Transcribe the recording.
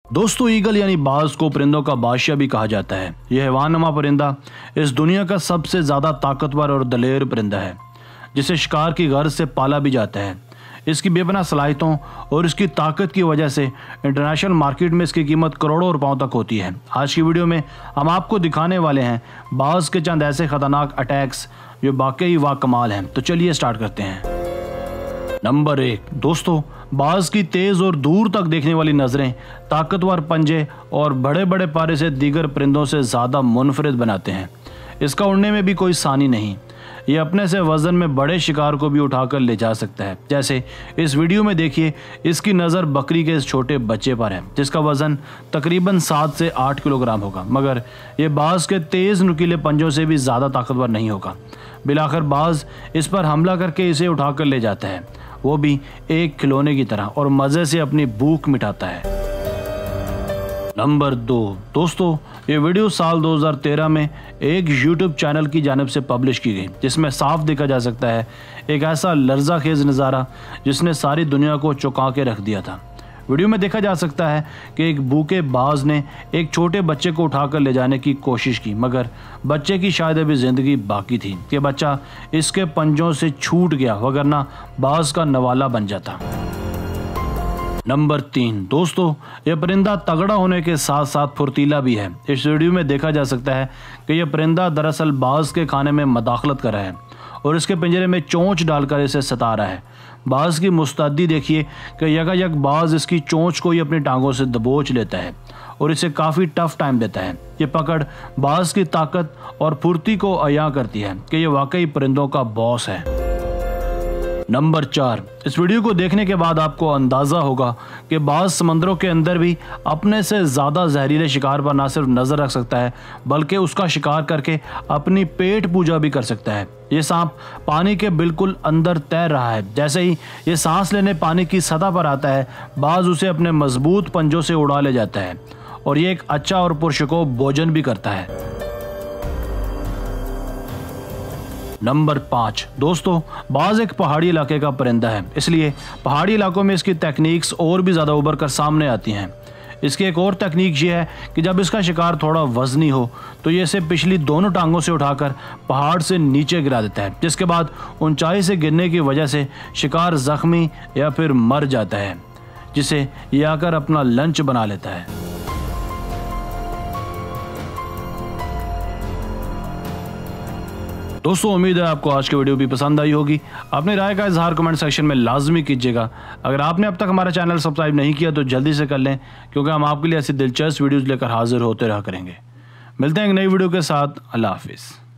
दोस्तों, ईगल यानी बाज को परिंदों का बादशाह भी कहा जाता है। यह हैवाननुमा परिंदा इस दुनिया का सबसे ज़्यादा ताकतवर और दलेर परिंदा है, जिसे शिकार की गर्ज से पाला भी जाता है। इसकी बेपनाह सलाहियतों और इसकी ताकत की वजह से इंटरनेशनल मार्केट में इसकी कीमत करोड़ों रुपयों तक होती है। आज की वीडियो में हम आपको दिखाने वाले हैं बाज के चंद ऐसे खतरनाक अटैक्स जो वाकई कमाल हैं। तो चलिए स्टार्ट करते हैं। नंबर 1, दोस्तों, बाज की तेज़ और दूर तक देखने वाली नज़रें ताकतवर पंजे और बड़े बड़े पारे से दीगर परिंदों से ज़्यादा मुनफरिद बनाते हैं। इसका उड़ने में भी कोई सानी नहीं। ये अपने से वज़न में बड़े शिकार को भी उठाकर ले जा सकता है। जैसे इस वीडियो में देखिए, इसकी नज़र बकरी के इस छोटे बच्चे पर है जिसका वज़न तकरीबन 7 से 8 किलोग्राम होगा, मगर ये बाज के तेज़ नुकीले पंजों से भी ज़्यादा ताकतवर नहीं होगा। बिलाखिर बाज इस पर हमला करके इसे उठाकर ले जाता है, वो भी एक खिलौने की तरह, और मज़े से अपनी भूख मिटाता है। नंबर 2, दोस्तों, ये वीडियो साल 2013 में एक YouTube चैनल की जानिब से पब्लिश की गई, जिसमें साफ देखा जा सकता है एक ऐसा लर्जा खेज नज़ारा जिसने सारी दुनिया को चौंका के रख दिया था। वीडियो में देखा जा सकता है कि एक भूखे बाज ने एक छोटे बच्चे को उठाकर ले जाने की कोशिश की, मगर बच्चे की शायद अभी ज़िंदगी बाकी थी कि बच्चा इसके पंजों से छूट गया, वगरना बाज का नवाला बन जाता। नंबर 3, दोस्तों, यह परिंदा तगड़ा होने के साथ साथ फुर्तीला भी है। इस वीडियो में देखा जा सकता है कि यह परिंदा दरअसल बाज के खाने में मदाखलत कर रहा है और इसके पिंजरे में चोंच डालकर इसे सता रहा है। बाज की मुस्तैदी देखिए कि यकायक बाज इसकी चोंच को ही अपनी टांगों से दबोच लेता है और इसे काफ़ी टफ टाइम देता है। ये पकड़ बाज की ताकत और फुर्ती को अया करती है कि यह वाकई परिंदों का बॉस है। नंबर 4, इस वीडियो को देखने के बाद आपको अंदाज़ा होगा कि बाज समंदरों के अंदर भी अपने से ज़्यादा जहरीले शिकार पर ना सिर्फ नज़र रख सकता है, बल्कि उसका शिकार करके अपनी पेट पूजा भी कर सकता है। ये सांप पानी के बिल्कुल अंदर तैर रहा है। जैसे ही ये सांस लेने पानी की सतह पर आता है, बाज उसे अपने मजबूत पंजों से उड़ा ले जाता है और ये एक अच्छा और पुरशकों भोजन भी करता है। नंबर 5, दोस्तों, बाज एक पहाड़ी इलाके का परिंदा है, इसलिए पहाड़ी इलाकों में इसकी टेक्निक्स और भी ज़्यादा उभर कर सामने आती हैं। इसकी एक और टेक्निक ये है कि जब इसका शिकार थोड़ा वजनी हो तो ये इसे पिछली दोनों टांगों से उठाकर पहाड़ से नीचे गिरा देता है, जिसके बाद ऊंचाई से गिरने की वजह से शिकार जख्मी या फिर मर जाता है, जिसे ये आकर अपना लंच बना लेता है। दोस्तों, उम्मीद है आपको आज की वीडियो भी पसंद आई होगी। अपनी राय का इजहार कमेंट सेक्शन में लाजमी कीजिएगा। अगर आपने अब तक हमारा चैनल सब्सक्राइब नहीं किया तो जल्दी से कर लें, क्योंकि हम आपके लिए ऐसी दिलचस्प वीडियोस लेकर हाजिर होते रहा करेंगे। मिलते हैं एक नई वीडियो के साथ। अल्लाह हाफिज़।